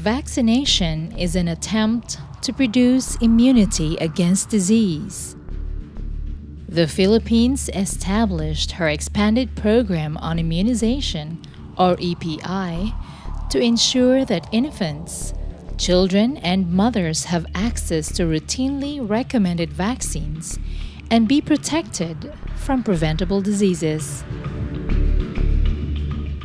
Vaccination is an attempt to produce immunity against disease. The Philippines established her expanded program on immunization, or EPI, to ensure that infants, children, and mothers have access to routinely recommended vaccines and be protected from preventable diseases.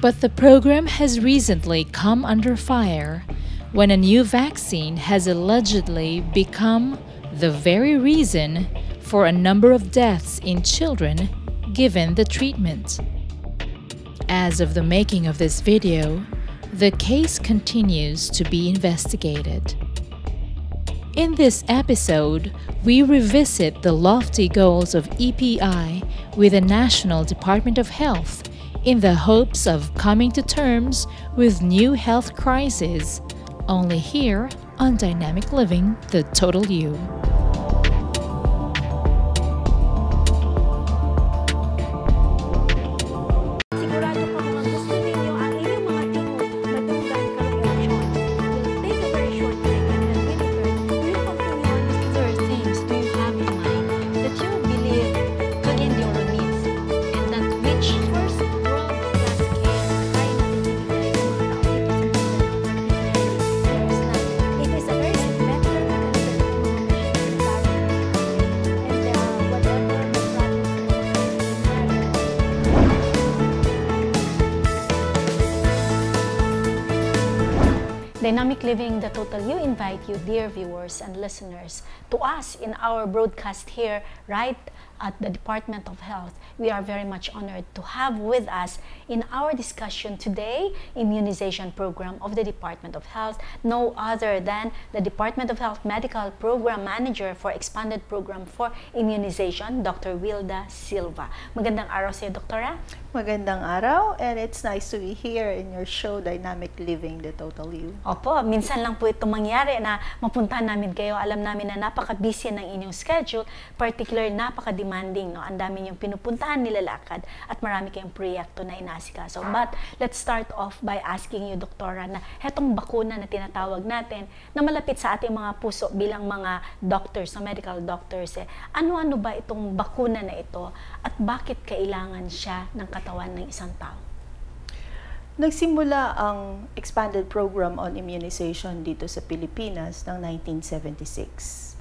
But the program has recently come under fire when a new vaccine has allegedly become the very reason for a number of deaths in children given the treatment. As of the making of this video, the case continues to be investigated. In this episode, we revisit the lofty goals of EPI with the National Department of Health in the hopes of coming to terms with new health crises, only here on Dynamic Living, the Total You. Dynamic Living, the Total You invite you, dear viewers and listeners, to us in our broadcast here right at the Department of Health. We are very much honored to have with us in our discussion today, immunization program of the Department of Health, no other than the Department of Health Medical Program Manager for Expanded Program for Immunization, Dr. Wilda Silva. Magandang araw sa iyo, Doktora. Magandang araw, and it's nice to be here in your show, Dynamic Living, the Total You. Opo, minsan lang po ito mangyari na mapunta namin kayo. Alam namin na napaka-busy ng inyong schedule, particular napaka-demanding. No? Ang dami niyong pinupuntahan, nilalakad, at marami kayong proyekto na inasikaso. But let's start off by asking you, Doktora, na hetong bakuna na tinatawag natin, na malapit sa ating mga puso bilang mga doctors, medical doctors, ano-ano ba itong bakuna na ito at bakit kailangan siya ng katawan ng isang tao? Nagsimula ang expanded program on immunization dito sa Pilipinas ng 1976.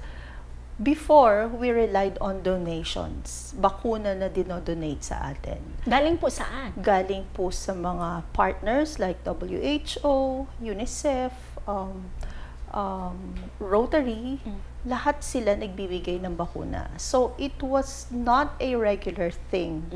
Before, we relied on donations, bakuna na dinodonate sa atin. Galing po saan? Galing po sa mga partners like WHO, UNICEF, Rotary, lahat sila nagbibigay ng bakuna. So, it was not a regular thing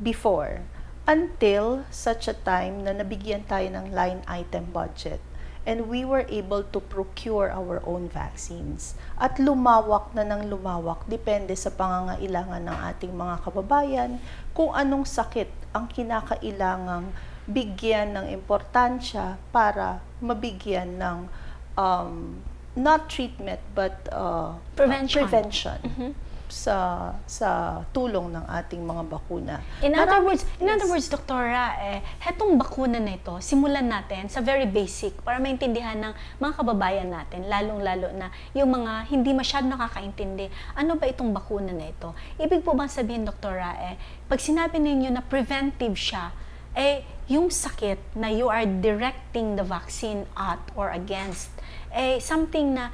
before. Until such a time na nabigyan tayo ng line item budget and we were able to procure our own vaccines. At lumawak na ng lumawak, depende sa pangangailangan ng ating mga kababayan, kung anong sakit ang kinakailangang bigyan ng importansya para mabigyan ng not treatment but prevention. Sa tulong ng ating mga bakuna. In other words, Doktora, hetong bakuna na ito, simulan natin sa very basic para maintindihan ng mga kababayan natin, lalong-lalo na yung mga hindi masyadong nakakaintindi. Ano ba itong bakuna na ito? Ibig po bang sabihin, Doktora, pag sinabi ninyo na preventive siya, yung sakit na you are directing the vaccine at or against, something na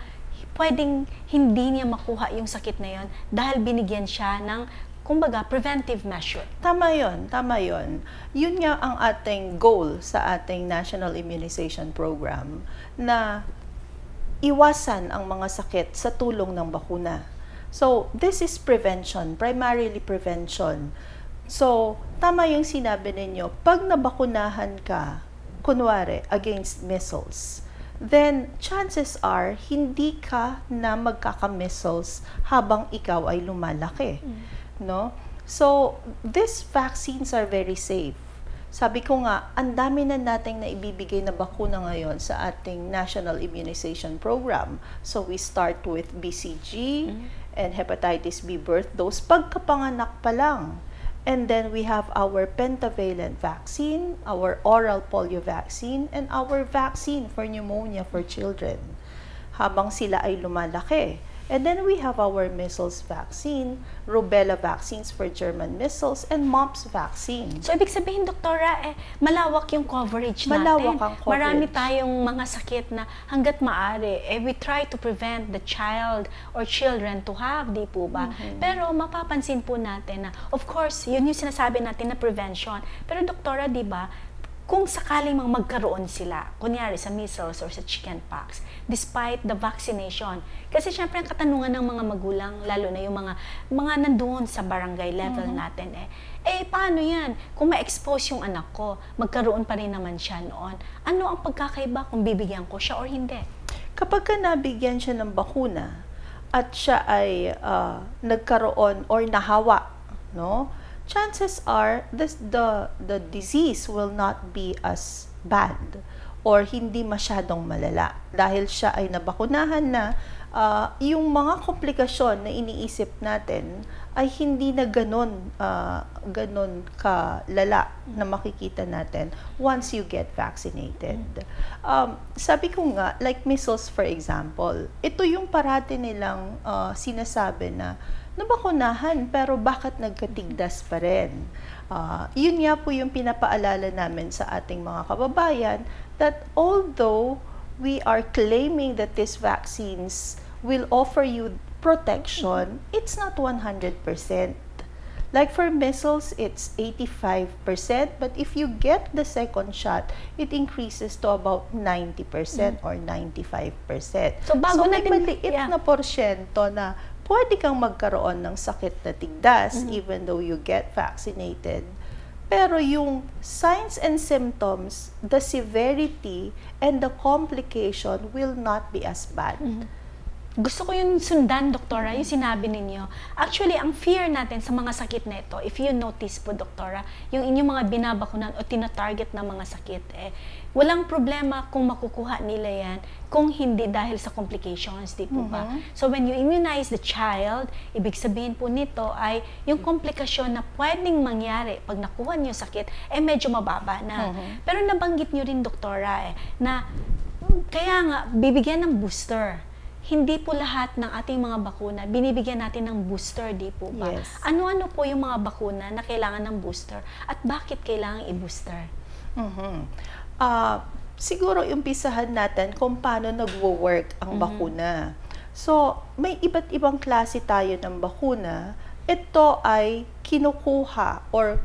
pwedeng hindi niya makuha yung sakit na yon dahil binigyan siya ng, kumbaga, preventive measure. Tama yun, tama yun. Yun nga ang ating goal sa ating National Immunization Program, na iwasan ang mga sakit sa tulong ng bakuna. So, this is prevention, primarily prevention. So, tama yung sinabi ninyo, pag nabakunahan ka, kunwari, against measles, then chances are hindi ka na magkaka-measles habang ikaw ay lumalaki, no? So these vaccines are very safe. Sabi ko nga, ang dami na nating naibibigay na bakuna ngayon sa ating National Immunization Program. So we start with BCG and hepatitis B birth dose pagkapanganak pa lang. And then we have our pentavalent vaccine, our oral polio vaccine, and our vaccine for pneumonia for children habang sila ay lumalaki. And then we have our measles vaccine, rubella vaccines for German measles, and mumps vaccine. So, ibig sabihin, Doktora, malawak yung coverage natin. Malawak ang coverage. Marami tayong mga sakit na hanggat maaari, we try to prevent the child or children to have, di po ba? Pero mapapansin po natin na, of course, yun yung sinasabi natin na prevention. Pero, Doktora, di ba, kung sakaling magkaroon sila, kunyari sa measles or sa chickenpox, despite the vaccination. Kasi syempre ang katanungan ng mga magulang, lalo na yung mga nandoon sa barangay level natin, paano yan? Kung ma-expose yung anak ko, magkaroon pa rin naman siya noon. Ano ang pagkakaiba kung bibigyan ko siya or hindi? Kapag nabigyan siya ng bakuna at siya ay nagkaroon or nahawa, no? Chances are the disease will not be as bad or hindi masyadong malala dahil siya ay nabakunahan na. Yung mga komplikasyon na iniisip natin ay hindi na ganon kalala na makikita natin once you get vaccinated. Sabi ko nga, like measles for example, ito yung parati nilang sinasabi na nabakunahan pero bakit nagkatigdas pa rin? Yun nga po yung pinapaalala namin sa ating mga kababayan that although we are claiming that these vaccines will offer you protection, it's not 100%. Like for measles, it's 85%, but if you get the second shot, it increases to about 90% or 95%. So may maliit na porsyento na pwede kang magkaroon ng sakit na tigdas even though you get vaccinated. Pero yung signs and symptoms, the severity and the complication will not be as bad. Gusto ko yung sundan, Doktora, yung sinabi ninyo. Actually, ang fear natin sa mga sakit na ito, if you notice po, Doktora, yung inyong mga binabakunan o tinatarget na mga sakit, walang problema kung makukuha nila yan kung hindi dahil sa complications, di po ba? So, when you immunize the child, ibig sabihin po nito ay yung komplikasyon na pwedeng mangyari pag nakuha niyo sakit, medyo mababa na. Pero nabanggit niyo rin, Doktora, na kaya nga, bibigyan ng booster. Hindi po lahat ng ating mga bakuna, binibigyan natin ng booster, di po ba? Yes. Ano-ano po yung mga bakuna na kailangan ng booster at bakit kailangan i-booster? Siguro umpisahan natin kung paano nagwo-work ang bakuna. So, may iba't ibang klase tayo ng bakuna. Ito ay kinukuha or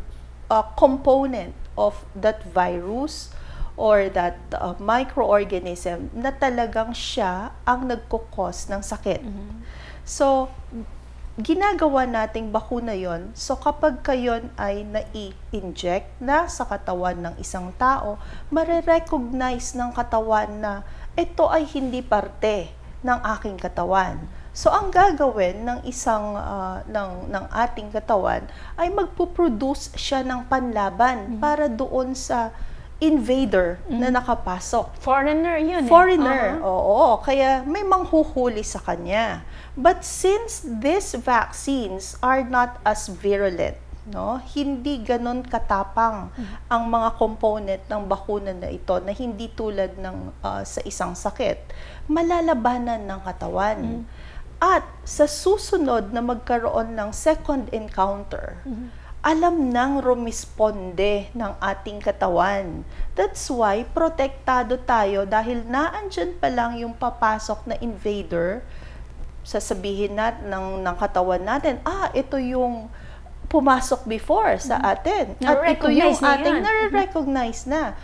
component of that virus or that microorganism na talagang siya ang nagkukos ng sakit. So, ginagawa nating bakuna yon. So, kapag kayon ay nai-inject na sa katawan ng isang tao, marirecognize ng katawan na ito ay hindi parte ng aking katawan. So, ang gagawin ng ng ating katawan ay magpuproduce siya ng panlaban para doon sa invader na nakapasok. Foreigner yun. Foreigner, oo. Kaya may manghuhuli sa kanya. But since these vaccines are not as virulent, no, hindi ganon katapang ang mga component ng bakuna na ito na hindi tulad ng sa isang sakit, malalabanan ng katawan. At sa susunod na magkaroon ng second encounter, alam nang rumisponde ng ating katawan. That's why protektado tayo dahil naandyan pa lang yung papasok na invader, sasabihin natin ng katawan natin, ito yung pumasok before sa atin. At ito yung ating nare-recognize na.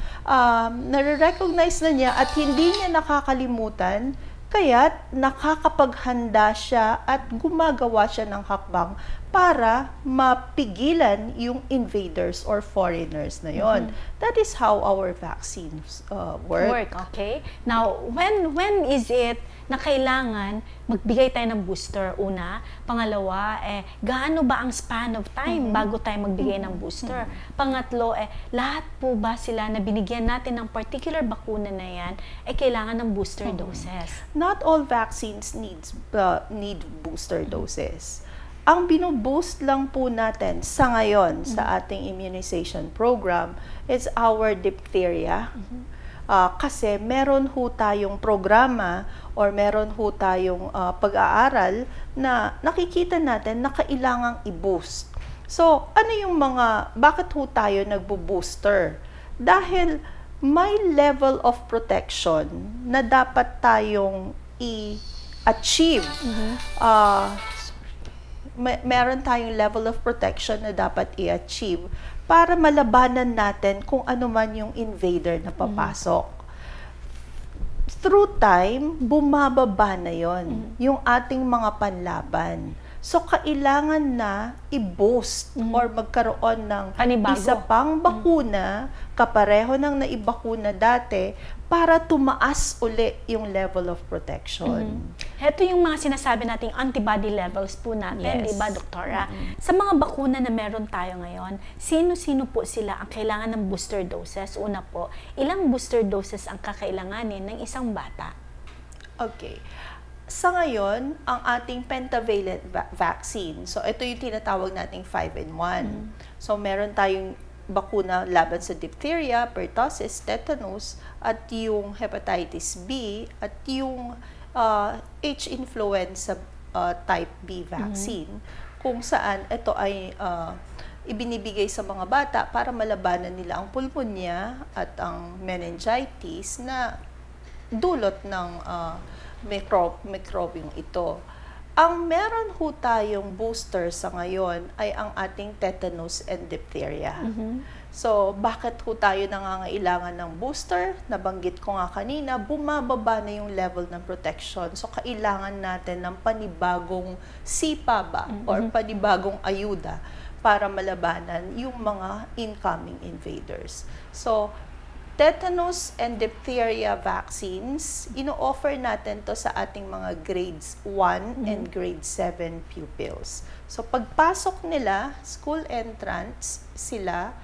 Nare-recognize na niya at hindi niya nakakalimutan. Kaya't nakakapaghanda siya at gumagawa siya ng hakbang para mapigilan yung invaders or foreigners na yon. That is how our vaccines work. Okay. Now, when is it na kailangan magbigay tayo ng booster? Una. Pangalawa, gaano ba ang span of time bago tayo magbigay ng booster? Pangatlo, lahat po ba sila na binigyan natin ng particular bakuna na yan, kailangan ng booster doses? Not all vaccines need booster doses. Ang binuboost lang po natin sa ngayon sa ating immunization program is our diphtheria. Kasi meron ho tayong programa or meron ho tayong pag-aaral na nakikita natin na kailangang i-boost. So, ano yung bakit ho tayo nagbo-booster? Dahil may level of protection na dapat tayong i-achieve. Meron tayong level of protection na dapat i-achieve para malabanan natin kung ano man yung invader na papasok. Through time, bumababa na yon yung ating mga panlaban. So, kailangan na i-boost or magkaroon ng isa pang bakuna, kapareho ng naibakuna dati, para tumaas uli yung level of protection. Ito yung mga sinasabi nating antibody levels po natin, di ba, Doktora? Sa mga bakuna na meron tayo ngayon, sino-sino po sila ang kailangan ng booster doses? Una po, ilang booster doses ang kakailanganin ng isang bata? Okay. Sa ngayon, ang ating pentavalent vaccine, so ito yung tinatawag nating 5-in-1. So meron tayong bakuna laban sa diphtheria, pertussis, tetanus, at yung hepatitis B, at yung H influenza type B vaccine, kung saan ito ay ibinibigay sa mga bata para malabanan nila ang pulmonya at ang meningitis na dulot ng microbiong ito. Ang meron ho tayong booster sa ngayon ay ang ating tetanus and diphtheria. So, bakit ho tayo nangangailangan ng booster? Nabanggit ko nga kanina, bumababa na yung level ng protection. So, kailangan natin ng panibagong sipa or panibagong ayuda para malabanan yung mga incoming invaders. So, tetanus and diphtheria vaccines, ino-offer natin to sa ating mga grades 1 and grade 7 pupils. So, pagpasok nila, school entrance sila,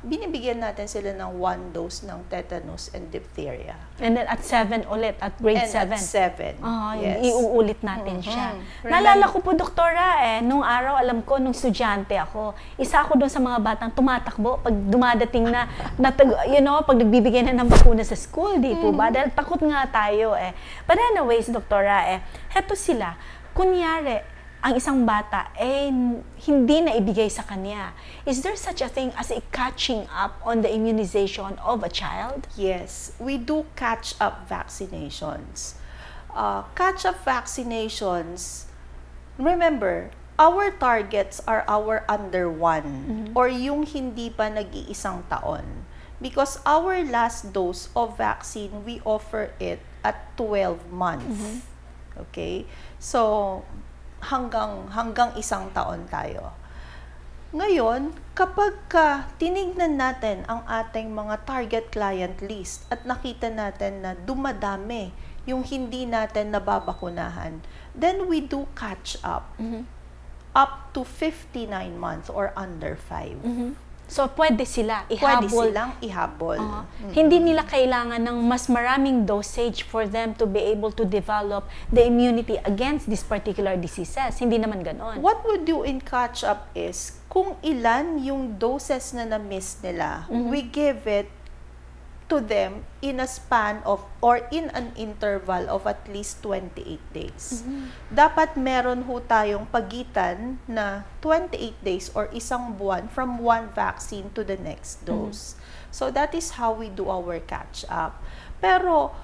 binibigyan natin sila ng 1 dose ng tetanus and diphtheria. And then at 7 ulit, at grade 7. And at 7, yes. Iuulit natin siya. Naalala ko po, Doktora, nung araw, alam ko, nung estudyante ako, isa ako doon sa mga batang tumatakbo pag dumadating na pag nagbibigay na ng bakuna sa school, di po ba? Dahil takot nga tayo But anyways, Doktora, heto sila, kunyari, ang isang bata hindi na ibigay sa kanya. Is there such a thing as a catching up on the immunization of a child? Yes, we do catch up vaccinations. Catch up vaccinations, remember, our targets are our under 1 or yung hindi pa nag-iisang taon. Because our last dose of vaccine, we offer it at 12 months. Okay? So, hanggang isang taon tayo. Ngayon, kapag tinignan natin ang ating mga target client list at nakita natin na dumadami yung hindi natin nababakunahan, then we do catch up to 59 months or under 5. So, pwede sila ihabol. Pwede silang ihabol. Hindi nila kailangan ng mas maraming dosage for them to be able to develop the immunity against these particular diseases. Hindi naman ganon. What we do in catch-up is, kung ilan yung doses na na-miss nila, we give it to them in a span of, or in an interval of at least 28 days. Dapat meron ho tayong pagitan na 28 days or isang buwan from one vaccine to the next dose. So that is how we do our catch-up. Pero,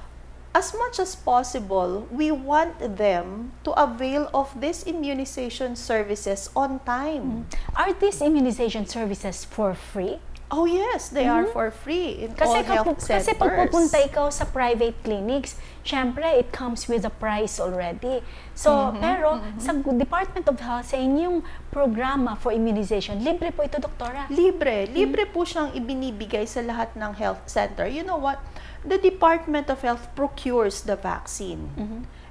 as much as possible, we want them to avail of these immunization services on time. Are these immunization services for free? Oh yes, they are for free in all health centers. Kasi pag pupunta ikaw sa private clinics, syempre, it comes with a price already. So, pero sa Department of Health, sa inyong programa for immunization, libre po ito, Doktora? Libre. Libre po siyang ibinibigay sa lahat ng health center. You know what? The Department of Health procures the vaccine.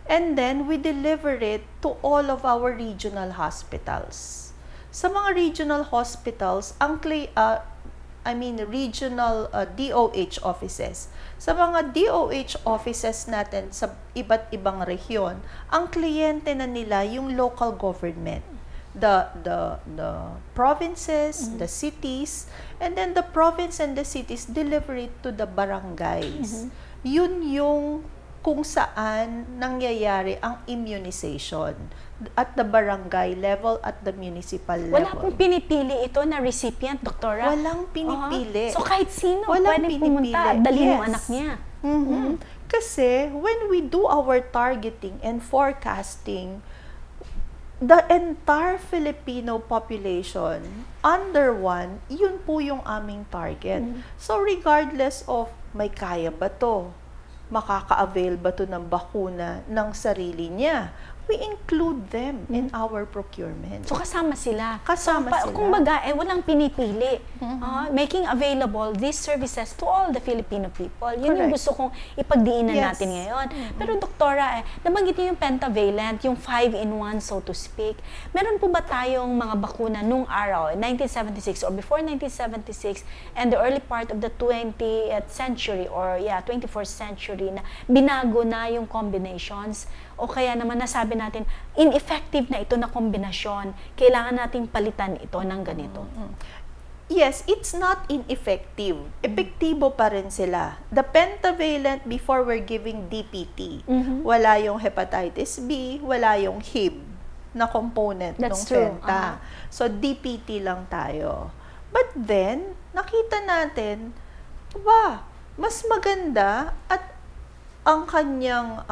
And then, we deliver it to all of our regional hospitals. Sa mga regional hospitals, regional DOH offices. Sa mga DOH offices natin sa iba't ibang rehiyon, ang kliyente na nila yung local government. the provinces, the cities, and then the province and the cities deliver it to the barangays. Yun yung kung saan nangyayari ang immunization at the barangay level, at the municipal level. Wala pong pinipili ito na recipient, Doktora? Walang pinipili. So kahit sino Walang pwede pumunta at dalhin yung anak niya. Kasi when we do our targeting and forecasting, the entire Filipino population under one, yun po yung aming target. So regardless of may kaya ba to, makaka-avail ba to ng bakuna ng sarili niya, we include them in our procurement. So kasama sila. Kasama sila. Kung baga, walang pinipili. Making available these services to all the Filipino people. Yun yung gusto kong ipagdiinan natin ngayon. Pero Doktora, nabanggit niyo yung pentavalent, yung 5-in-1 so to speak. Meron po ba tayong mga bakuna nung araw, 1976 or before 1976 and the early part of the 20th century or 21st century na binago na yung combinations? O kaya naman nasabi natin, ineffective na ito na kombinasyon. Kailangan nating palitan ito ng ganito. Yes, it's not ineffective. Epektibo pa rin sila. The pentavalent, before we're giving DPT, wala yung hepatitis B, wala yung Hib na component ng penta. So, DPT lang tayo. But then, nakita natin, mas maganda at ang kanyang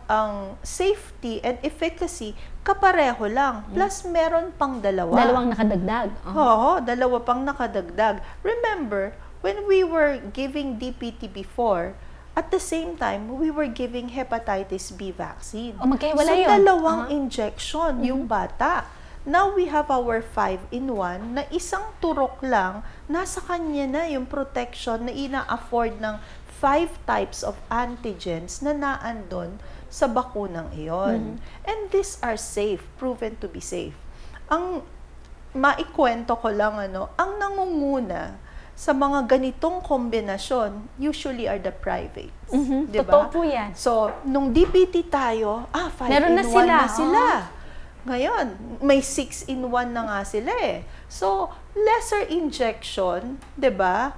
ang safety and efficacy kapareho lang. Plus meron pang dalawa. Dalawang nakadagdag. Oo, dalawa pang nakadagdag. Remember, when we were giving DPT before, at the same time, we were giving hepatitis B vaccine. Magkaiwala so, yun. dalawang injection yung bata. Now, we have our 5-in-1 na isang turok lang, nasa kanya na yung protection na ina-afford ng 5 types of antigens na naandun sa bakunang iyon. And these are safe, proven to be safe. Ang maikwento ko lang, ang nangunguna sa mga ganitong kombinasyon, usually are the privates. Diba? Totoo po yan. So, nung DPT tayo, 5-in-1 na sila. Ngayon, may 6-in-1 na nga sila eh. So, lesser injection, diba?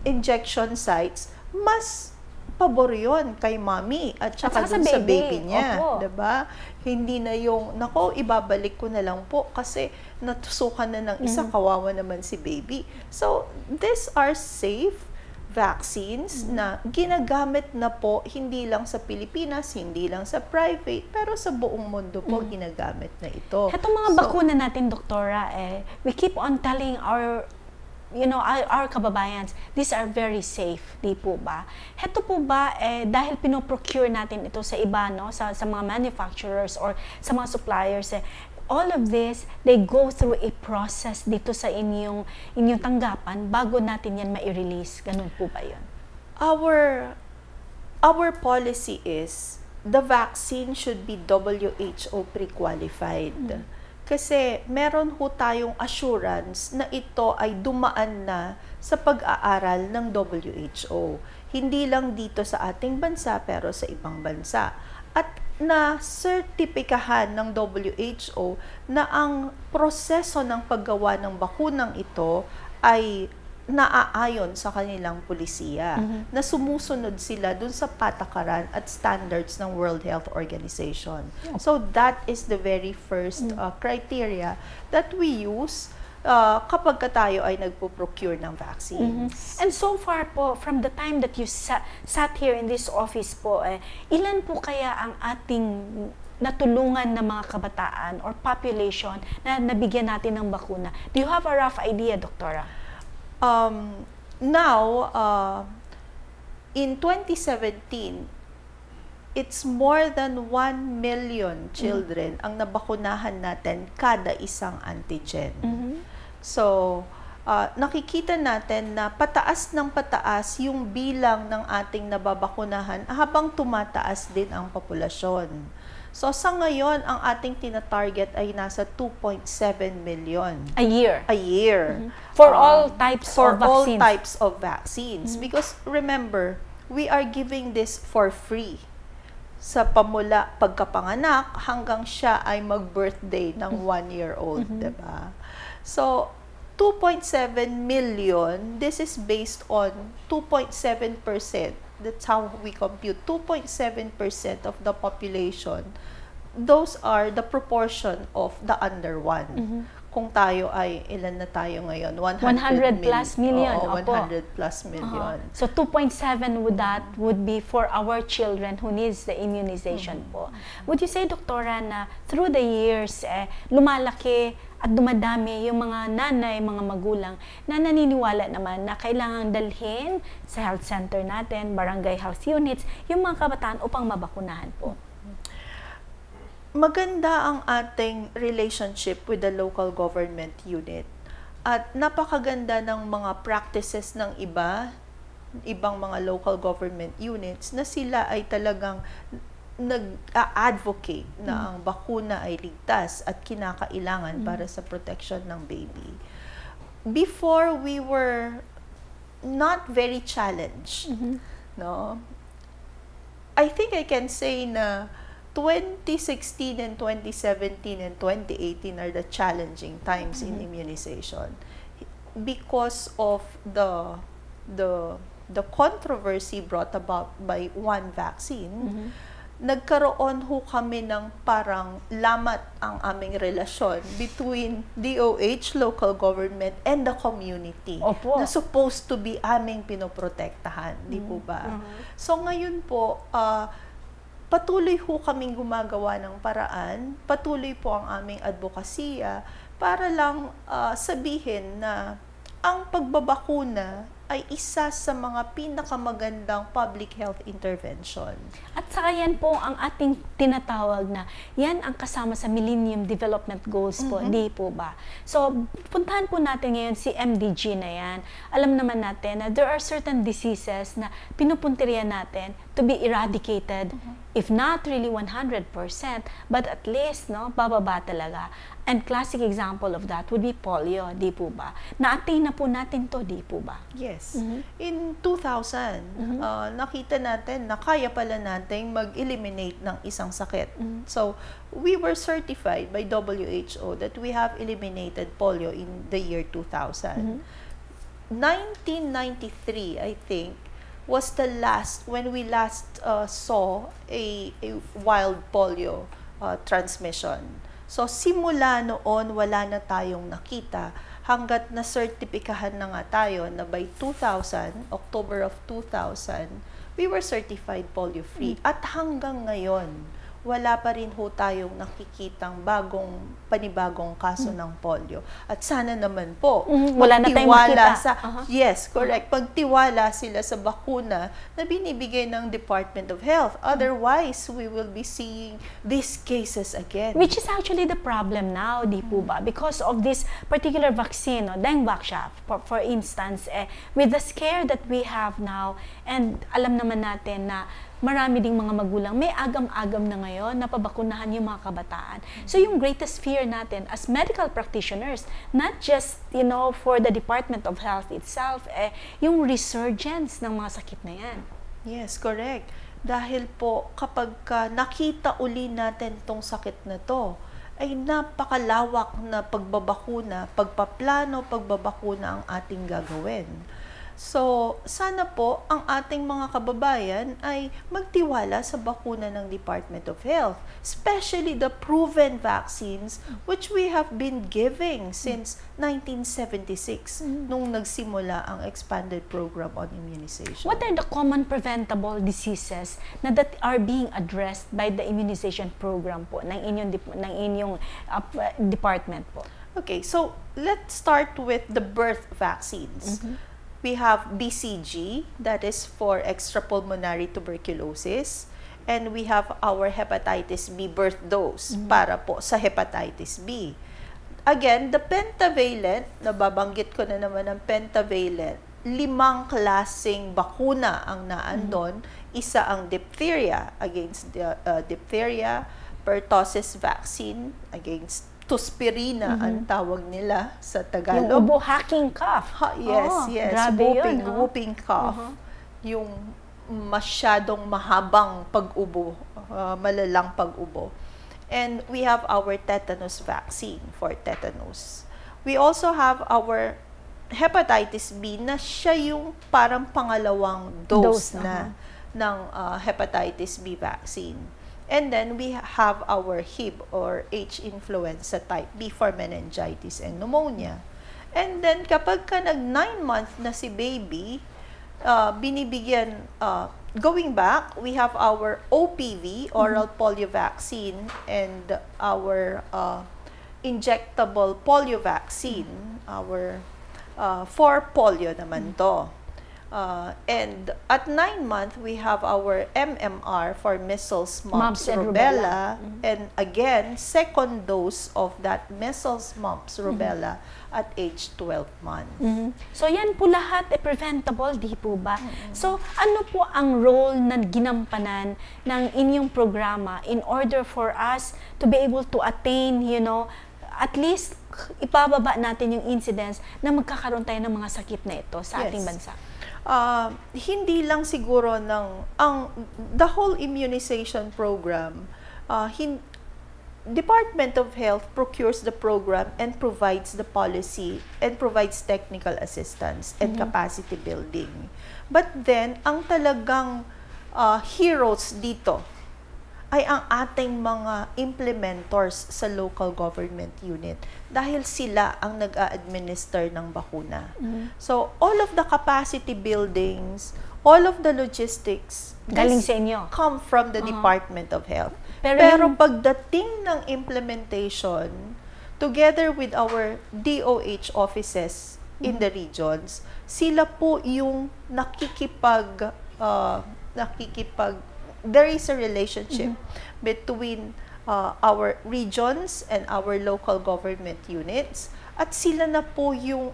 Injection sites, mas pabor yun kay mommy at saka dun sa baby niya. Diba? Hindi na yung, ibabalik ko na lang po kasi natusukan na ng isa, kawawa naman si baby. So, these are safe vaccines na ginagamit na po hindi lang sa Pilipinas, hindi lang sa private, pero sa buong mundo po ginagamit na ito. Itong mga bakuna natin, Doktora, we keep on telling our kababayans, these are very safe, di po ba? Heto po ba, dahil pinoprocure natin ito sa iba, sa mga manufacturers or sa mga suppliers, all of this, they go through a process dito sa inyong tanggapan bago natin yan ma-release. Ganun po ba yun? Our policy is, the vaccine should be WHO pre-qualified. Kasi meron ho tayong assurance na ito ay dumaan na sa pag-aaral ng WHO. Hindi lang dito sa ating bansa, pero sa ibang bansa. At na-sertipikahan ng WHO na ang proseso ng paggawa ng bakunang ito ay naaayon sa kanilang pulisiya, na sumusunod sila dun sa patakaran at standards ng World Health Organization. So that is the very first criteria that we use kapag tayo ay nagpo-procure ng vaccines. And so far po, from the time that you sat here in this office po, ilan po kaya ang ating natulungan ng mga kabataan or population na nabigyan natin ng bakuna? Do you have a rough idea, Doktora? Now, in 2017, it's more than 1 million children ang nabakunahan natin kada isang antigen. So, nakikita natin na pataas ng pataas yung bilang ng ating nababakunahan habang tumataas din ang populasyon. So, sa ngayon, ang ating tina-target ay nasa 2.7 million. A year? A year. For all types of vaccines? For all types of vaccines. Because, remember, we are giving this for free. sa pamula pagkapanganak hanggang siya ay mag-birthday ng 1-year-old, diba? So, 2.7 million, this is based on 2.7%. That's how we compute. 2.7% of the population. Those are the proportion of the under 1. Kung tayo ay, ilan na tayo ngayon? 100 plus million. Oo, 100 plus million. So 2.7 would be for our children who needs the immunization po. Would you say, Doktora, na through the years, lumalaki at dumadami yung mga nanay, mga magulang na naniniwala naman na kailangang dalhin sa health center natin, barangay health units, yung mga kabataan upang mabakunahan po? Maganda ang ating relationship with the local government unit at napakaganda ng mga practices ng ibang mga local government units na sila ay talagang nag-advocate na ang bakuna ay ligtas at kinakailangan para sa protection ng baby. Before, we were not very challenged. No? I think I can say na 2016 and 2017 and 2018 are the challenging times in immunization because of the controversy brought about by one vaccine. Nagkaroon ho kami ng parang lamat ang aming relasyon between DOH, local government, and the community. Opo. Na supposed to be aming pinoprotektahan, di po ba? So ngayon po, patuloy ho kaming gumagawa ng paraan, patuloy po ang aming advokasya para lang sabihin na ang pagbabakuna ay isa sa mga pinakamagandang public health intervention. At saka yan po ang ating tinatawag na yan ang kasama sa Millennium Development Goals po, di po ba? So, puntahan po natin ngayon si MDG na yan. Alam naman natin na there are certain diseases na pinupuntirya natin to be eradicated, if not really 100%, but at least, no, bababa talaga. And classic example of that would be polio, di po ba? Na-attain na po natin to, di po ba? Yes. In 2000, nakita natin na kaya pala nating mag-eliminate ng isang sakit. So, we were certified by WHO that we have eliminated polio in the year 2000. 1993, I think, was the last, when we last saw a wild polio transmission. So, simula noon, wala na tayong nakita hanggat na-sertipikahan na nga tayo na by 2000, October of 2000, we were certified polio-free. At hanggang ngayon, wala pa rin ho tayong nakikitang panibagong kaso ng polio. At sana naman po, wala na tayong makita. Yes, correct. Pagtiwala sila sa bakuna na binibigay ng Department of Health. Otherwise, we will be seeing these cases again. Which is actually the problem now, di po ba? Because of this particular vaccine, Dengvac siya, for instance, with the scare that we have now, and alam naman natin na marami ding mga magulang, may agam-agam na ngayon na pabakunahan yung mga kabataan. So yung greatest fear natin as medical practitioners, not just, for the Department of Health itself, yung resurgence ng mga sakit na yan. Yes, correct. Dahil po, kapag nakita uli natin tong sakit na to, ay napakalawak na pagbabakuna, pagbabakuna ang ating gagawin. So, sana po ang ating mga kababayan ay magtiwala sa bakuna ng Department of Health, especially the proven vaccines which we have been giving since 1976 nung nagsimula ang expanded program on immunization. What are the common preventable diseases that are being addressed by the immunization program po ng inyong department po? Okay, so let's start with the birth vaccines. We have BCG, that is for extrapulmonary tuberculosis, and we have our hepatitis B birth dose para po sa hepatitis B. Again, the pentavalent, nababanggit ko na naman ang pentavalent, 5 klaseng bakuna ang naandon. Isa ang diphtheria, against diphtheria, pertussis vaccine against Tuspirina ang tawag nila sa Tagalog. Yung ubo hacking cough. Yes. Grabe Whooping cough. Yung masyadong mahabang pag-ubo, malalang pag-ubo. And we have our tetanus vaccine for tetanus. We also have our hepatitis B na siya yung parang pangalawang dose na ng hepatitis B vaccine. And then we have our Hib or H influenza type B for meningitis and pneumonia. And then kapag ka nag 9-month na si baby, binibigyan, going back, we have our OPV, oral polio vaccine, and our injectable polio vaccine, our for polio naman to. And at 9-month, we have our MMR for measles, mumps, rubella. And again, second dose of that measles, mumps, rubella at age 12 months. So yan po lahat preventable, di po ba? So ano po ang role na ginampanan ng inyong programa in order for us to be able to attain, you know, at least ipababa natin yung incidence na magkakaroon tayo ng mga sakit na ito sa ating bansa? Hindi lang siguro the whole immunization program, Department of Health procures the program and provides the policy and provides technical assistance and capacity building. But then, ang talagang heroes dito ay ang ating mga implementors sa local government unit dahil sila ang nag-a-administer ng bakuna. So, all of the capacity buildings, all of the logistics galing sa inyo, come from the Department of Health. Pero pagdating ng implementation, together with our DOH offices in the regions, sila po yung there is a relationship between our regions and our local government units, at sila na po yung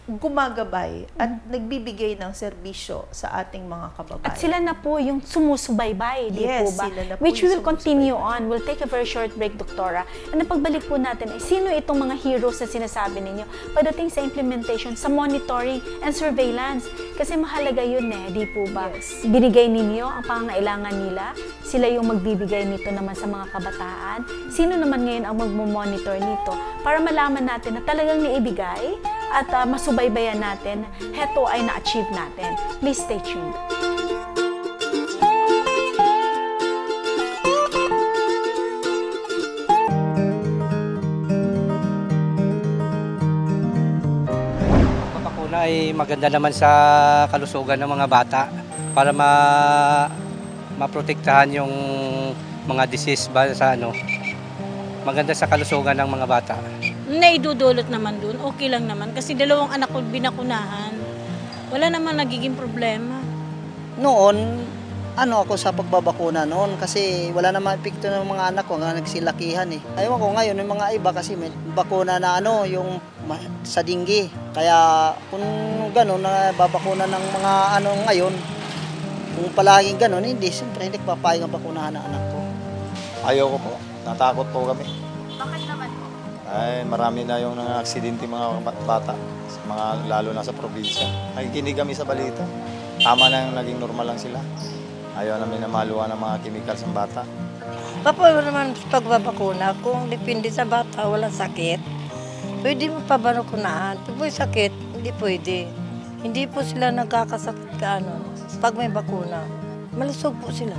gumagabay at nagbibigay ng serbisyo sa ating mga kababayan. At sila na po yung sumusubaybay, di po ba? Sila na po Which we will continue on. We'll take a very short break, Doktora. And napagbalik po natin, sino itong mga heroes na sinasabi ninyo pagdating sa implementation, sa monitoring and surveillance? Kasi mahalaga yun di po ba? Binigay ninyo ang pangangailangan nila, sila yung magbibigay nito naman sa mga kabataan. Sino naman ngayon ang magmo-monitor nito para malaman natin na talagang naibigay at masubaybayan natin, heto ay na-achieve natin. Please stay tuned. Pagpapakuna ay maganda naman sa kalusugan ng mga bata para maprotektahan yung mga disease ba sa maganda sa kalusugan ng mga bata. Naidudulot naman dun, okay lang naman. Kasi 2 anak ko binakunahan. Wala naman nagiging problema. Noon, ako sa pagbabakuna noon kasi wala naman epekto ng mga anak ko nga nagsilakihan Ayaw ko ngayon yung mga iba kasi may bakuna na yung sa dinggi. Kaya kung gano'n na babakuna ng mga ngayon, kung palaging gano'n, hindi, siyempre hindi papayag ang bakunahan ng anak ko. Ayaw ko po. Natakot po kami. Bakit naman po? Ay, marami na yung aksidente mga bata, lalo na sa probinsya. Nakikinig kami sa balita. Tama na yung naging normal lang sila. Ayaw namin na maluwa ng mga chemicals ng bata. Paano naman pagbabakuna, kung depende sa bata, walang sakit, pwede mo pa bakunahan. Pag may sakit, hindi pwede. Hindi po sila nagkakasakit pag may bakuna. Malusog po sila.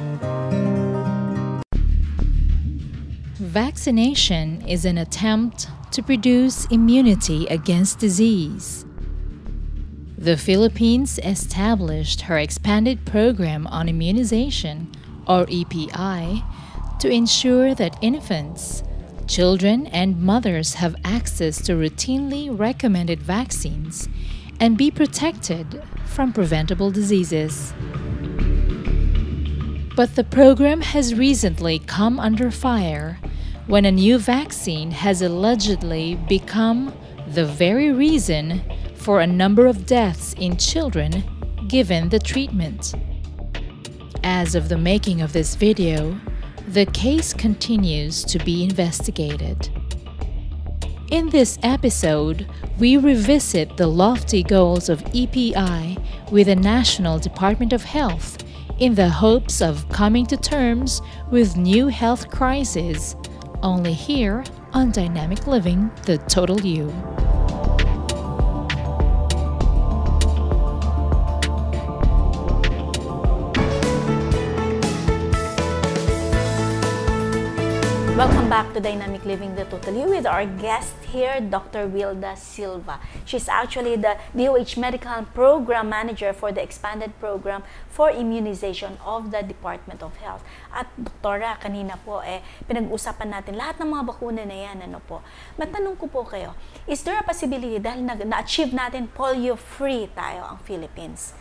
Vaccination is an attempt to produce immunity against disease. The Philippines established her expanded program on immunization, or EPI, to ensure that infants, children, and mothers have access to routinely recommended vaccines and be protected from preventable diseases. But the program has recently come under fire when a new vaccine has allegedly become the very reason for a number of deaths in children given the treatment. As of the making of this video, the case continues to be investigated. In this episode, we revisit the lofty goals of EPI with the National Department of Health in the hopes of coming to terms with new health crises, only here on Dynamic Living, the Total You. Welcome back to Dynamic Living the Total You with our guest here, Dr. Wilda Silva. She's actually the DOH Medical Program Manager for the Expanded Program for Immunization of the Department of Health. At Doktora, kanina po pinag-usapan natin lahat ng mga bakuna na yan. Matanong ko po kayo, is there a possibility dahil na-achieve natin polio-free tayo ang Philippines?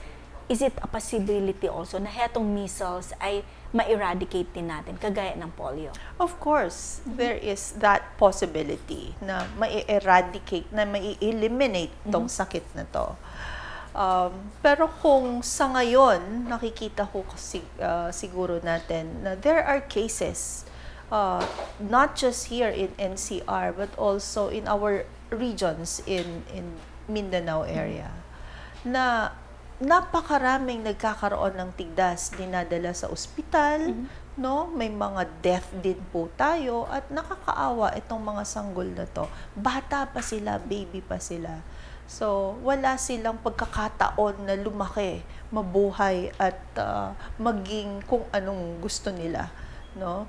Is it a possibility also na hetong measles ay ma-eradicate din natin, kagaya ng polio? Of course, there is that possibility na ma-eradicate, na ma-eliminate tong sakit na to. Pero kung sa ngayon, nakikita ko siguro natin na there are cases, not just here in NCR, but also in our regions in Mindanao area, na napakaraming nagkakaroon ng tigdas, dinadala sa ospital, no? May mga death din po tayo at nakakaawa itong mga sanggol na to. Bata pa sila, baby pa sila. So, wala silang pagkakataon na lumaki, mabuhay at maging kung anong gusto nila, no?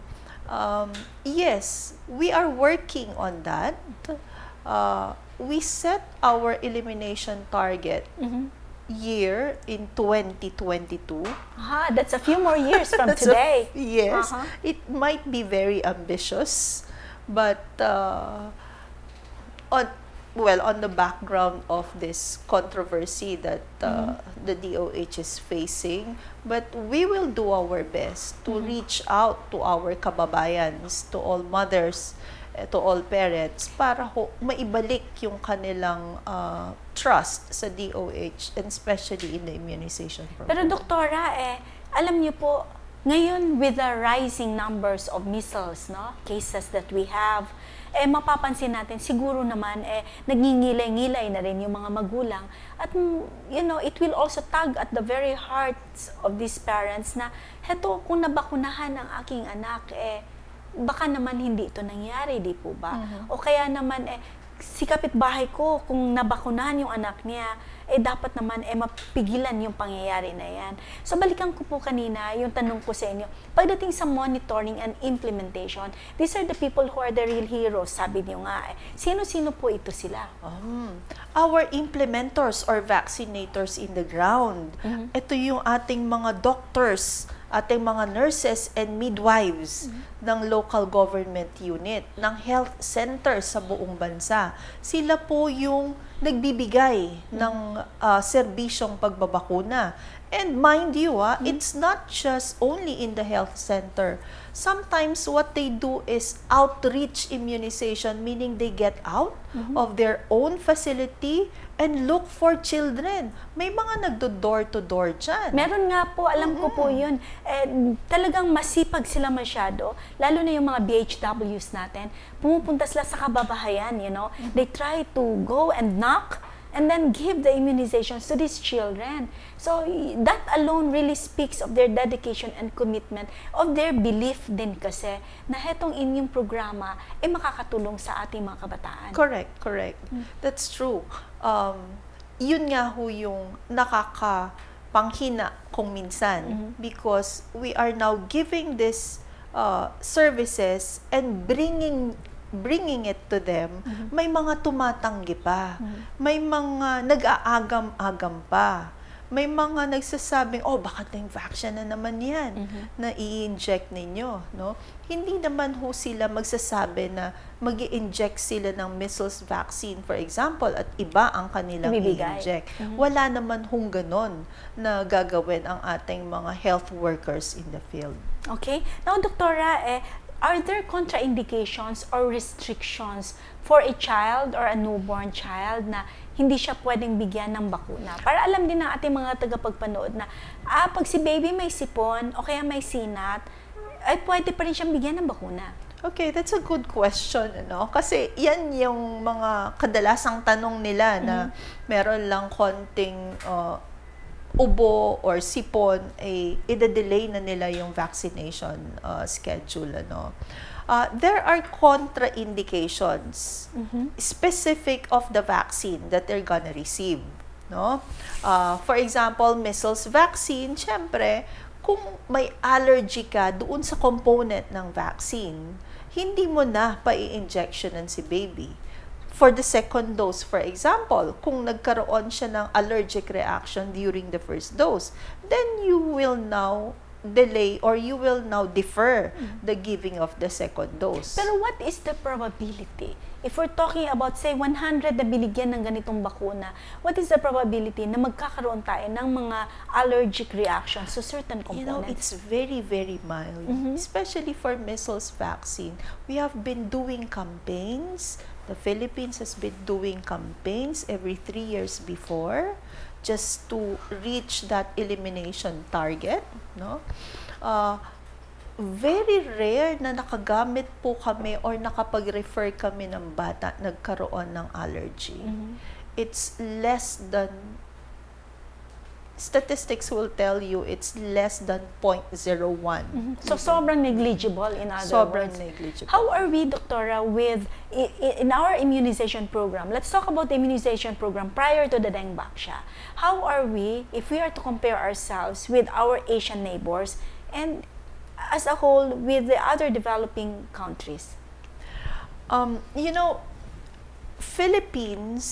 Yes, we are working on that. We set our elimination target year in 2022. That's a few more years from today. Yes. It might be very ambitious, but on the background of this controversy that the DOH is facing, but we will do our best to reach out to our kababayans, to all mothers, to all parents, para maibalik yung kanilang trust sa DOH, and especially in the immunization program. Pero Doktora, alam niyo po, ngayon with the rising numbers of measles, cases that we have, mapapansin natin, siguro naman, nagngingilay-ngilay na rin yung mga magulang. At, it will also tug at the very hearts of these parents na, heto, kung nabakunahan ang aking anak, baka naman hindi ito nangyari, di po ba? O kaya naman, si kapitbahay ko, kung nabakunahan yung anak niya, dapat naman mapigilan yung pangyayari na yan. So, balikan ko po kanina yung tanong ko sa inyo. Pagdating sa monitoring and implementation, these are the people who are the real heroes, sabi niyo nga. Sino-sino po ito sila? Our implementors or vaccinators in the ground. Ito yung ating mga doctors, ating mga nurses and midwives ng local government unit, ng health center sa buong bansa. Sila po yung nagbibigay ng serbisyong pagbabakuna. And mind you, it's not just only in the health center. Sometimes what they do is outreach immunization, meaning they get out of their own facility and look for children. May mga nagdo-door-to-door dyan. Meron nga po, alam ko po yun. Talagang masipag sila masyado, lalo na yung mga BHWs natin. Pumupunta sila sa kababahayan, They try to go and knock and then give the immunizations to these children. So, that alone really speaks of their dedication and commitment, of their belief din kasi na hetong inyong programa makakatulong sa ating mga kabataan. Correct. That's true. Yun nga ho yung nakakapanghina kung minsan, because we are now giving this services and bringing it to them. May mga tumatanggi pa. May mga nag-aagam-agam pa. May mga nagsasabing, bakit yung vaccine na naman yan na i-inject ninyo, no? Hindi naman ho sila magsasabi na mag-i-inject sila ng measles vaccine, for example, at iba ang kanilang i-inject. Wala naman hong ganon na gagawin ang ating mga health workers in the field. Okay. Now, Doktora, are there contraindications or restrictions for a child or a newborn child na hindi siya pwedeng bigyan ng bakuna? Para alam din ng ating mga tagapagpanood na pag si baby may sipon o kaya may sinat, ay pwede pa rin siyang bigyan ng bakuna. Okay, that's a good question, Kasi yan yung mga kadalasang tanong nila na meron lang konting ubo or sipon, ay ida-delay na nila yung vaccination schedule. There are contraindications specific of the vaccine that they're gonna receive. For example, measles vaccine, syempre, kung may allergy ka doon sa component ng vaccine, hindi mo na pa-i-injectionan si baby. For the second dose, for example, kung nagkaroon siya ng allergic reaction during the first dose, then you will now delay or you will now defer the giving of the second dose. Pero what is the probability? If we're talking about, say, 100 na binigyan ng ganitong bakuna, what is the probability na magkakaroon tayo ng mga allergic reactions to certain components? It's very, very mild. Especially for measles vaccine. We have been doing campaigns. The Philippines has been doing campaigns every 3 years before just to reach that elimination target. Very rare na nakagamit po kami or nakapag-refer kami ng bata nagkaroon ng allergy. It's less than, statistics will tell you, it's less than 0.01. So, sobrang negligible, in other Sobrang words. negligible. How are we, Doctora, with, in our immunization program, let's talk about the immunization program prior to the dengue baksha. How are we, if we are to compare ourselves with our Asian neighbors, and as a whole, with the other developing countries? Philippines,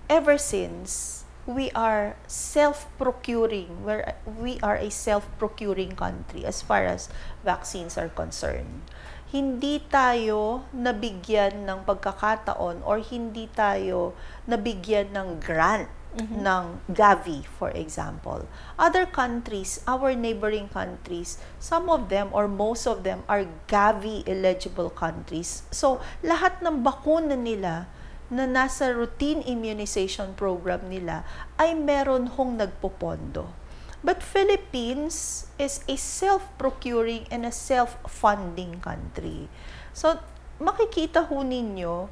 ever since, we are self-procuring. We are a self-procuring country as far as vaccines are concerned. Hindi tayo nabigyan ng pagkakataon or hindi tayo nabigyan ng grant ng Gavi, for example. Other countries, our neighboring countries, some of them or most of them are Gavi-eligible countries. So, lahat ng bakuna nila na nasa routine immunization program nila ay meron hong nagpopondo. But Philippines is a self-procuring and a self-funding country. So, makikita ho ninyo,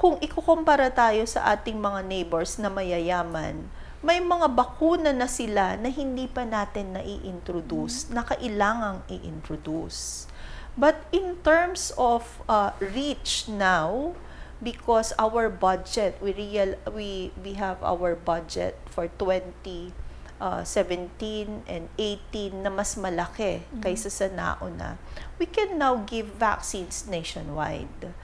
kung ikukumpara tayo sa ating mga neighbors na mayayaman, may mga bakuna na sila na hindi pa natin na-i-introduce, na kailangang i-introduce. But in terms of reach now, because our budget, we have our budget for 2017 and 18 na mas malaki kaysa sa nauna. We can now give vaccines nationwide.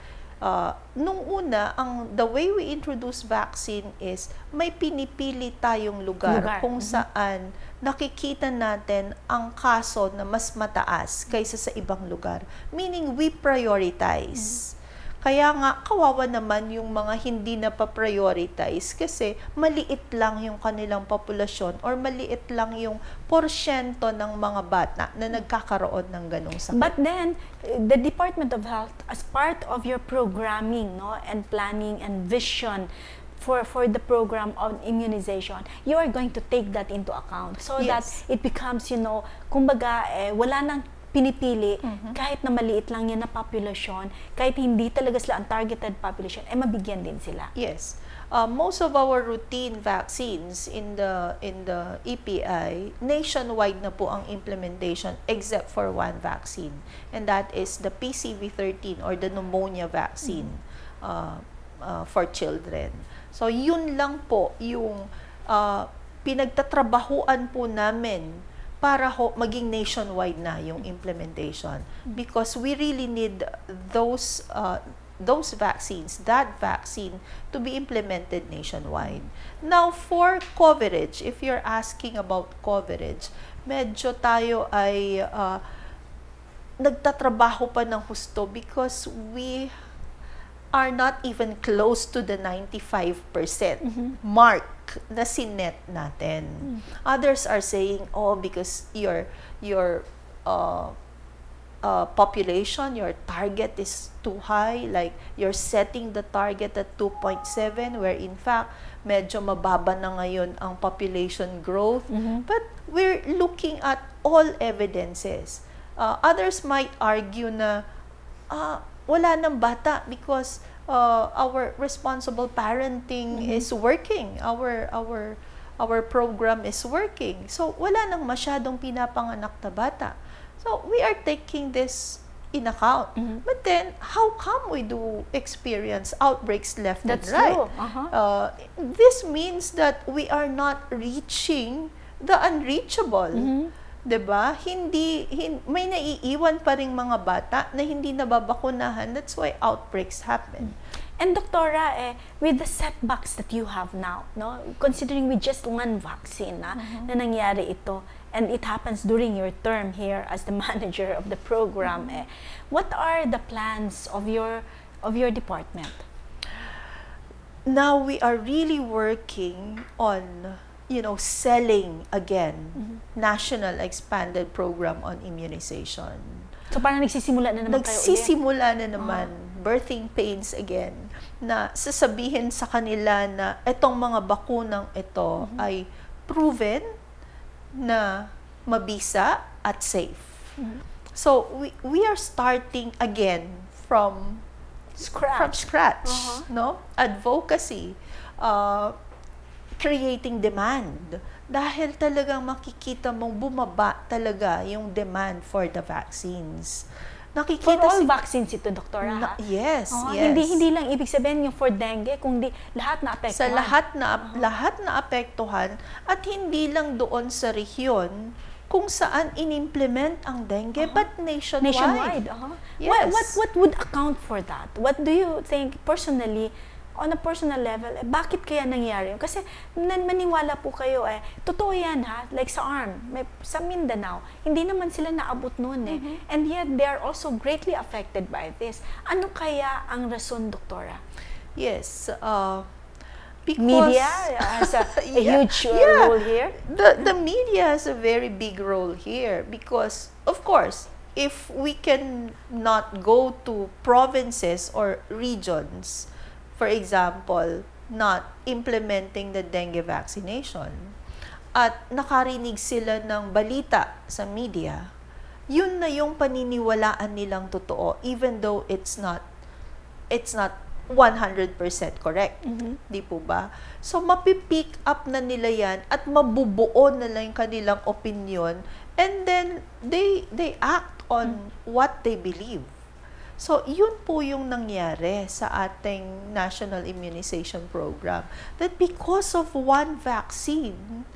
Nung una, the way we introduce vaccine is may pinipili tayong lugar. Kung saan nakikita natin ang kaso na mas mataas kaysa sa ibang lugar. Meaning, we prioritize. Kaya nga, kawawa naman yung mga hindi na pa-prioritize kasi maliit lang yung kanilang populasyon or maliit lang yung porsyento ng mga bata na nagkakaroon ng ganong sakit. But then, the Department of Health, as part of your programming and planning and vision for the program of immunization, you are going to take that into account so that it becomes, kumbaga, wala nang pinipili, kahit na maliit lang yan na populasyon, kahit hindi talaga sila ang targeted population, mabigyan din sila. Yes. Most of our routine vaccines in the EPI, nationwide na po ang implementation except for one vaccine. And that is the PCV13 or the pneumonia vaccine for children. So, yun lang po yung pinagtatrabahuan po namin para maging nationwide na yung implementation, because we really need those vaccines, that vaccine, to be implemented nationwide. Now, for coverage, if you're asking about coverage, medyo tayo ay nagtatrabaho pa ng husto because we are not even close to the 95% mark na sinet natin. Others are saying, because your population, your target is too high, like you're setting the target at 2.7, where in fact, medyo mababa na ngayon ang population growth. But we're looking at all evidences. Others might argue na, wala ng bata because our responsible parenting is working. Our our program is working. So, wala nang masyadong pinapanganak na bata. So, we are taking this in account. But then, how come we do experience outbreaks left and right? True. This means that we are not reaching the unreachable. Diba? May naiiwan pa ring mga bata na hindi nababakunahan. That's why outbreaks happen. And Doktora, with the setbacks that you have now, no, considering with just one vaccine na nangyari ito, and it happens during your term here as the manager of the program, what are the plans of your department? Now we are really working on, selling again national expanded program on immunization. So parang nagsisimula na naman Nagsisimula na naman, birthing pains again, na sasabihin sa kanila na itong mga bakunang ito ay proven na mabisa at safe. So we are starting again from scratch, no? Advocacy, creating demand. Dahil talagang makikita mong bumaba talaga yung demand for the vaccines. For all vaccines ito, Doktora? Yes, yes. Hindi lang ibig sabihin yung for dengue, kundi lahat na apektuhan. Sa lahat na apektuhan, at hindi lang doon sa rehiyon kung saan inimplement ang dengue, but nationwide. Yes. What would account for that? What do you think personally, on a personal level, bakit kaya nangyari yun? Kasi maniwala po kayo, totoo yan like sa sa Mindanao, hindi naman sila naabot noon and yet they are also greatly affected by this. Ano kaya ang rason, Doktora? Yes, because media has a huge role here. The media has a very big role here because, of course, if we can not go to provinces or regions, for example, not implementing the dengue vaccination, at nakarinig sila ng balita sa media, yun na yung paniniwalaan nilang totoo, even though it's not 100% correct. Di po ba? So, mapipick up na nila yan at mabubuo na lang yung kanilang opinion, and then they act on what they believe. So, yun po yung nangyari sa ating National Immunization Program. That because of one vaccine,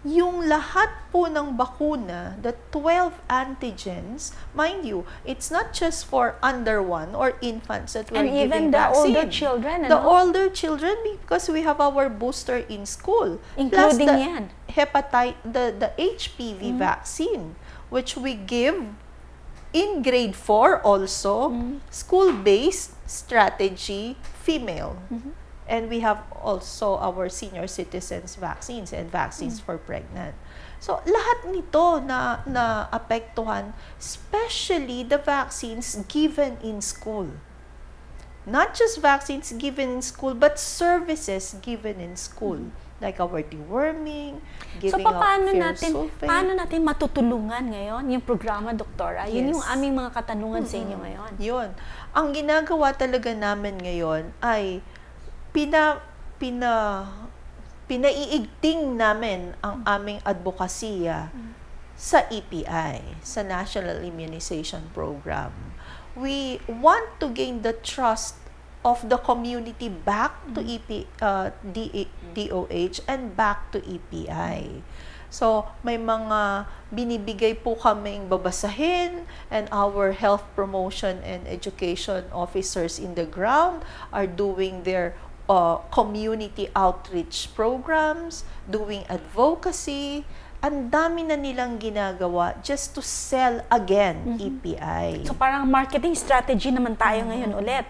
yung lahat po ng bakuna, the 12 antigens, mind you, it's not just for under 1 or infants that we're giving vaccine. And even the older children. The older children, because we have our booster in school. Including plus yan. The HPV vaccine, which we give in grade 4 also, school-based strategy, female. And we have also our senior citizens vaccines and vaccines for pregnant. So, lahat nito na apektuhan, especially the vaccines given in school. Not just vaccines given in school, but services given in school. Like our deworming, giving out fear sulfate. Paano natin matutulungan ngayon yung programa, Doktora? Yun yung aming mga katanungan sa inyo ngayon. Yun. Ang ginagawa talaga namin ngayon ay pinaiigting namin ang aming advokasya sa EPI, sa National Immunization Program. We want to gain the trust of the community back to DOH and back to EPI. So, may mga binibigay po kaming babasahin, and our health promotion and education officers in the ground are doing their community outreach programs, doing advocacy. Ang dami na nilang ginagawa just to sell again EPI. So, parang marketing strategy naman tayo ngayon ulit.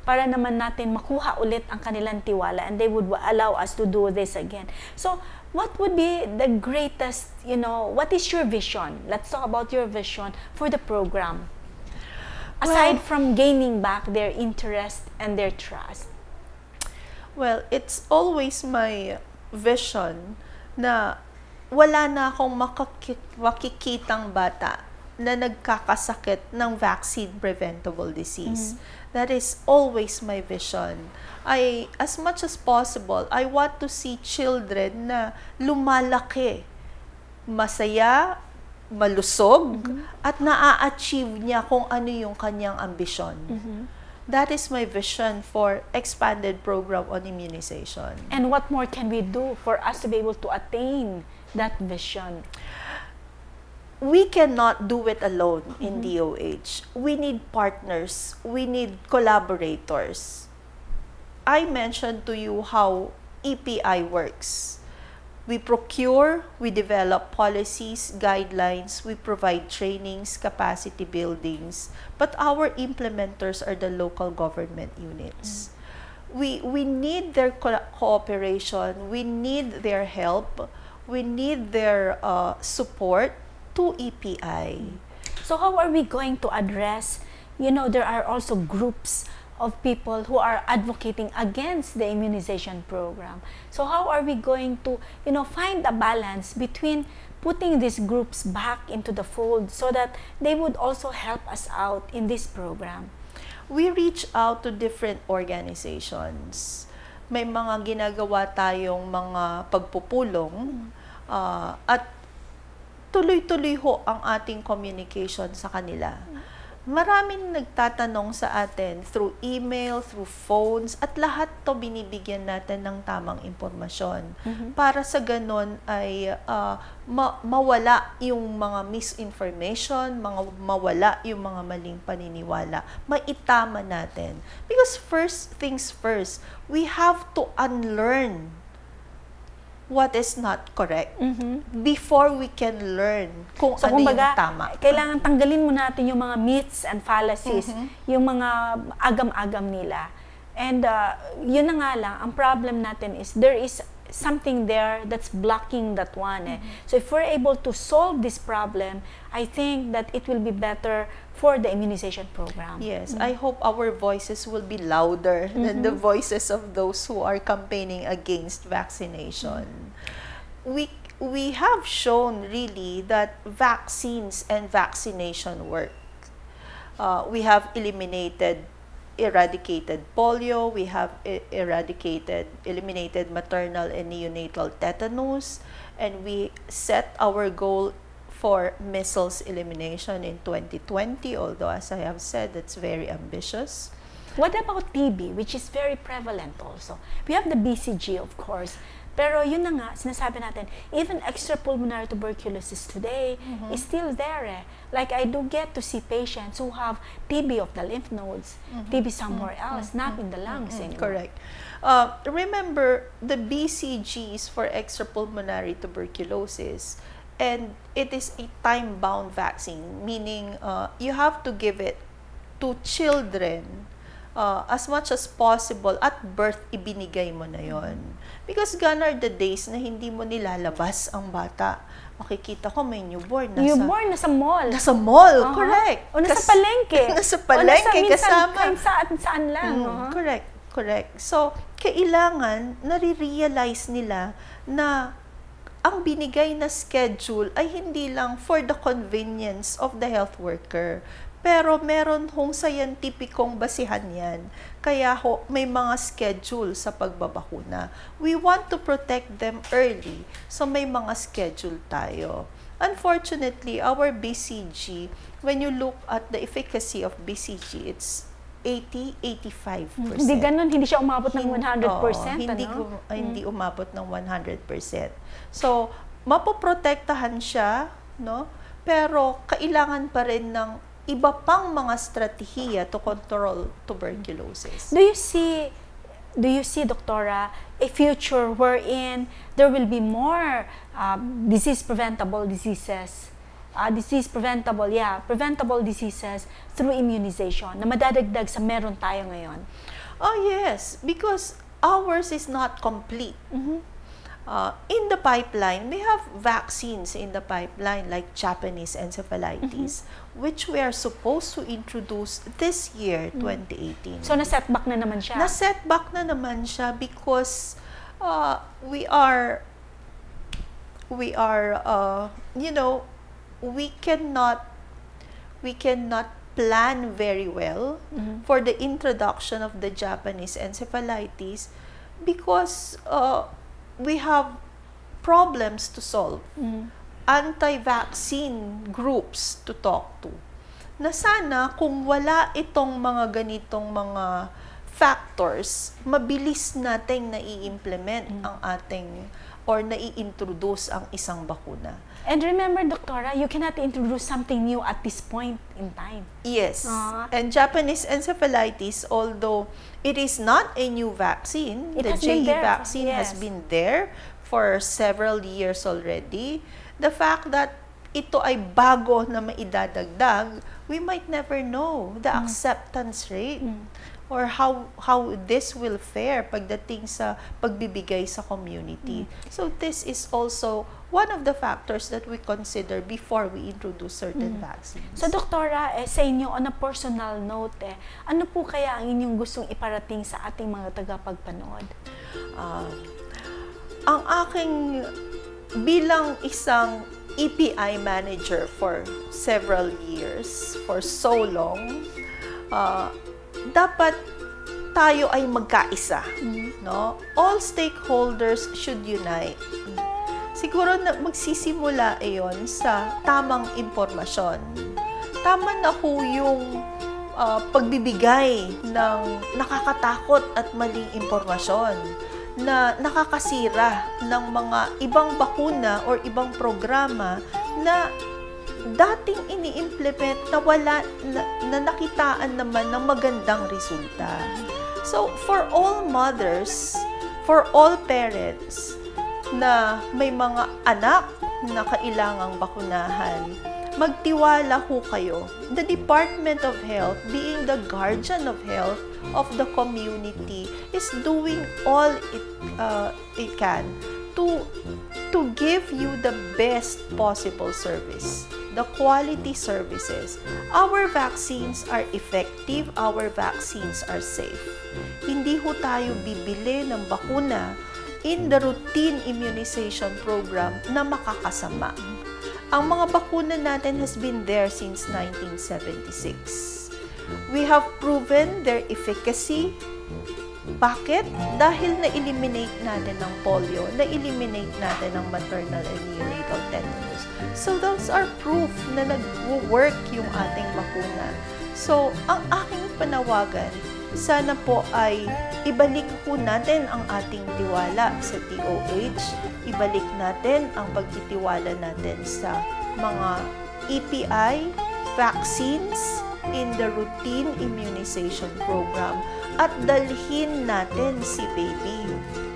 Para naman natin makuha ulit ang kanilang tiwala, and they would allow us to do this again. So, what would be the greatest, what is your vision? Let's talk about your vision for the program. Aside from gaining back their interest and their trust. Well, it's always my vision na wala na akong makikitang bata na nagkakasakit ng vaccine-preventable disease. That is always my vision. As much as possible, I want to see children na lumalaki, masaya, malusog, at naa-achieve niya kung ano yung kanyang ambisyon. That is my vision for expanded program on immunization. And what more can we do for us to be able to attain that vision? We cannot do it alone in DOH. We need partners. We need collaborators. I mentioned to you how EPI works. We procure, we develop policies, guidelines, we provide trainings, capacity buildings, but our implementers are the local government units. We need their cooperation, we need their help, we need their support to EPI. So how are we going to address, there are also groups of people who are advocating against the immunization program. So how are we going to, find a balance between putting these groups back into the fold so that they would also help us out in this program? We reach out to different organizations. May mga ginagawa tayong mga pagpupulong at tuloy-tuloy ho ang ating communication sa kanila. Maraming nagtatanong sa atin through email, through phones, at lahat to binibigyan natin ng tamang impormasyon. Para sa ganon ay mawala yung mga misinformation, mawala yung mga maling paniniwala. Maitama natin. Because first things first, we have to unlearn what is not correct before we can learn kung ano yung tama. Kailangan tanggalin mo natin yung mga myths and fallacies, yung mga agam-agam nila. And yun na nga lang, ang problem natin is there is something there that's blocking that one. So if we're able to solve this problem, I think that it will be better for the immunization program. Yes, I hope our voices will be louder than the voices of those who are campaigning against vaccination. We have shown really that vaccines and vaccination work. We have eradicated polio, we have eliminated maternal and neonatal tetanus, and we set our goal for measles elimination in 2020, although as I have said, that's very ambitious. What about TB, which is very prevalent also? We have the BCG, of course, pero yun na nga, sinasabi natin, even extrapulmonary tuberculosis today is still there. Like I do get to see patients who have TB of the lymph nodes, TB somewhere else, not in the lungs anymore. Correct. Remember, the BCGs for extrapulmonary tuberculosis, and it is a time-bound vaccine, meaning you have to give it to children as much as possible. At birth, ibinigay mo na yon. Because gone are the days na hindi mo nilalabas ang bata. Makikita ko may newborn nasa mall. Nasa mall, correct. O nasa palengke. Nasa palengke, kasama. Kahit saan lang. Correct. So, kailangan nare-realize nila na ang binigay na schedule ay hindi lang for the convenience of the health worker. Pero meron hong scientificong basihan yan. Kaya may mga schedule sa pagbabakuna. We want to protect them early. So may mga schedule tayo. Unfortunately, our BCG, when you look at the efficacy of BCG, it's 80-85%. Hindi ganun, hindi siya umabot ng 100%. Hindi umabot ng 100%. So, mapoprotektahan siya, no? Pero kailangan pa rin ng iba pang mga strategiya to control tuberculosis. Do you see, Doctora, a future wherein there will be more preventable diseases through immunization na madadagdag sa meron tayo ngayon? Oh yes, because ours is not complete. In the pipeline, we have vaccines in the pipeline like Japanese encephalitis, which we are supposed to introduce this year, 2018. So, na-setback na naman siya? Na-setback na naman siya because we cannot we cannot plan very well for the introduction of the Japanese encephalitis because we have problems to solve, anti-vaccine groups to talk to, na sana kung wala itong mga ganitong mga factors, mabilis nating nai-implement ang ating or nai-introduce ang isang bakuna. And remember, Doktora, you cannot introduce something new at this point in time. Yes. And Japanese encephalitis, although it is not a new vaccine, the JE vaccine has been there for several years already. The fact that ito ay bago na maidadagdag, we might never know the acceptance rate or how this will fare pagdating sa pagbibigay sa community. So this is also one of the factors that we consider before we introduce certain vaccines. So, Doktora, sa inyo, on a personal note, ano po kaya ang inyong gustong iparating sa ating mga tagapagpanood? Ang aking bilang isang EPI manager for several years, for so long, dapat tayo ay magkaisa, no? All stakeholders should unite. Siguro na magsisimula iyon sa tamang impormasyon. Tama na ho yung pagbibigay ng nakakatakot at maling impormasyon na nakakasira ng mga ibang bakuna or ibang programa na dating ini-implement na wala na nakitaan naman ng magandang resulta. So, for all mothers, for all parents na may mga anak na kailangang bakunahan, magtiwala ho kayo. The Department of Health, being the guardian of health of the community, is doing all it can to give you the best possible service, the quality services. Our vaccines are effective, our vaccines are safe. Hindi ho tayo bibili ng bakuna in the routine immunization program na makakasama. Ang mga bakuna natin has been there since 1976. We have proven their efficacy. Bakit? Dahil na-eliminate natin ang polio, na-eliminate natin ang maternal and neonatal tetanus. So those are proof na nag-work yung ating bakuna. So, ang aking panawagan, sana po ay ibalik po natin ang ating tiwala sa DOH, ibalik natin ang pagtitiwala natin sa mga EPI vaccines in the routine immunization program at dalhin natin si baby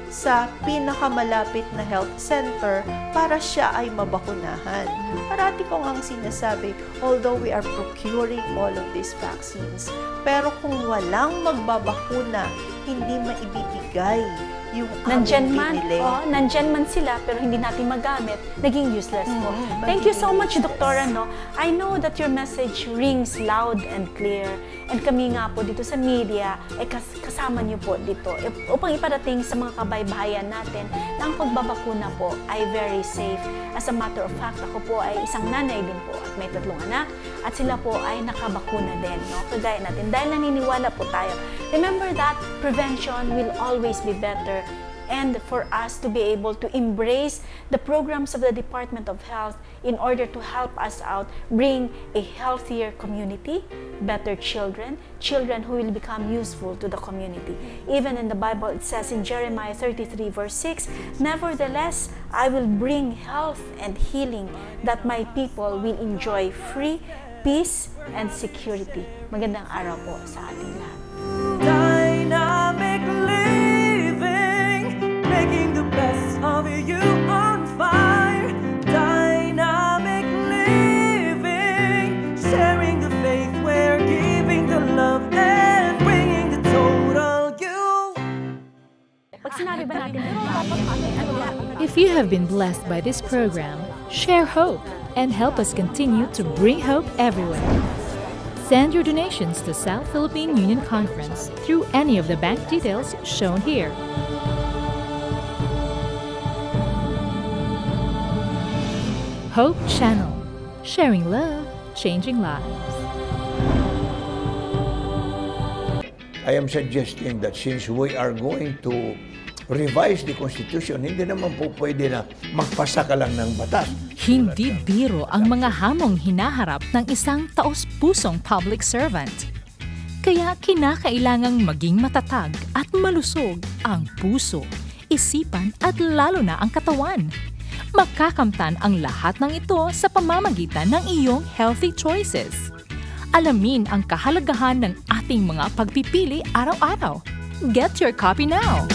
sa pinakamalapit na health center para siya ay mabakunahan. Parati ko ngang sinasabi, although we are procuring all of these vaccines, pero kung walang magbabakuna, hindi maibibigay yung nandyan binili. Nandyan man sila pero hindi natin magamit, naging useless po. Thank you so much, Doktora. No? I know that your message rings loud and clear, and kami nga po dito sa media ay kasama niyo po dito upang iparating sa mga kabaybayan natin na ang pagbabakuna po ay very safe. As a matter of fact, ako po ay isang nanay din po at may 3 anak at sila po ay nakabakuna din, no? Kagaya natin dahil naniniwala po tayo. Remember that prevention will always be better, and for us to be able to embrace the programs of the Department of Health in order to help us out, bring a healthier community, better children who will become useful to the community. Even in the Bible, it says in Jeremiah 33 verse 6, "Nevertheless, I will bring health and healing that my people will enjoy free peace and security." Magandang araw po sa ating lahat. Dynamic living, making the best of you on fire. Dynamic living, sharing the faith, we're giving the love and bringing the total you. Pag sinabi ba natin If you have been blessed by this program, share hope and help us continue to bring hope everywhere. Send your donations to South Philippine Union Conference through any of the bank details shown here. Hope Channel, sharing love, changing lives. I am suggesting that since we are going to revise the Constitution, hindi naman po pwede na magpasa ka lang ng batas. Hindi biro ang mga hamong hinaharap ng isang taos-pusong public servant. Kaya kinakailangang maging matatag at malusog ang puso, isipan at lalo na ang katawan. Makakamtan ang lahat ng ito sa pamamagitan ng iyong healthy choices. Alamin ang kahalagahan ng ating mga pagpipili araw-araw. Get your copy now!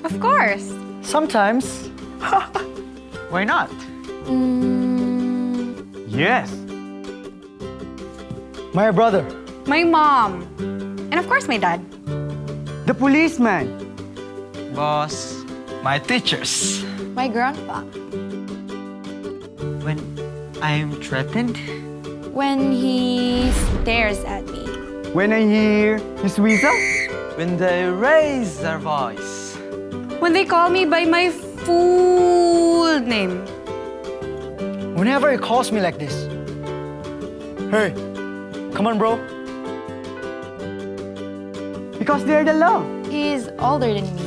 Of course. Sometimes. Why not? Yes. My brother. My mom. And of course, my dad. The policeman. Boss. My teachers. My grandpa. When I'm threatened. When he stares at me. When I hear his whistle. When they raise their voice. When they call me by my full name. Whenever he calls me like this. Hey, come on, bro. Because they're the law. He's older than me.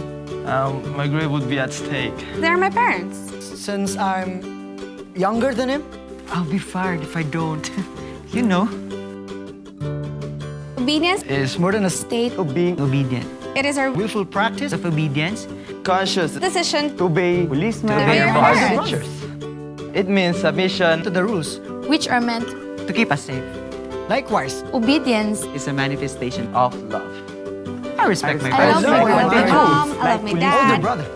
My grade would be at stake. They're my parents. Since I'm younger than him, I'll be fired if I don't. You know. Obedience is more than a state of being obedient. It is our willful practice of obedience, conscious decision to obey policemen, to obey our parents. teachers. It means submission to the rules, which are meant to keep us safe. Likewise, obedience is a manifestation of love. I respect my I love my mom, I love my dad. Older brother.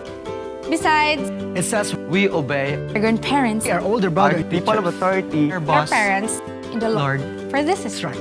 Besides, it says we obey our grandparents, our older brother, people of authority, our boss, our parents, in the Lord. For this is right.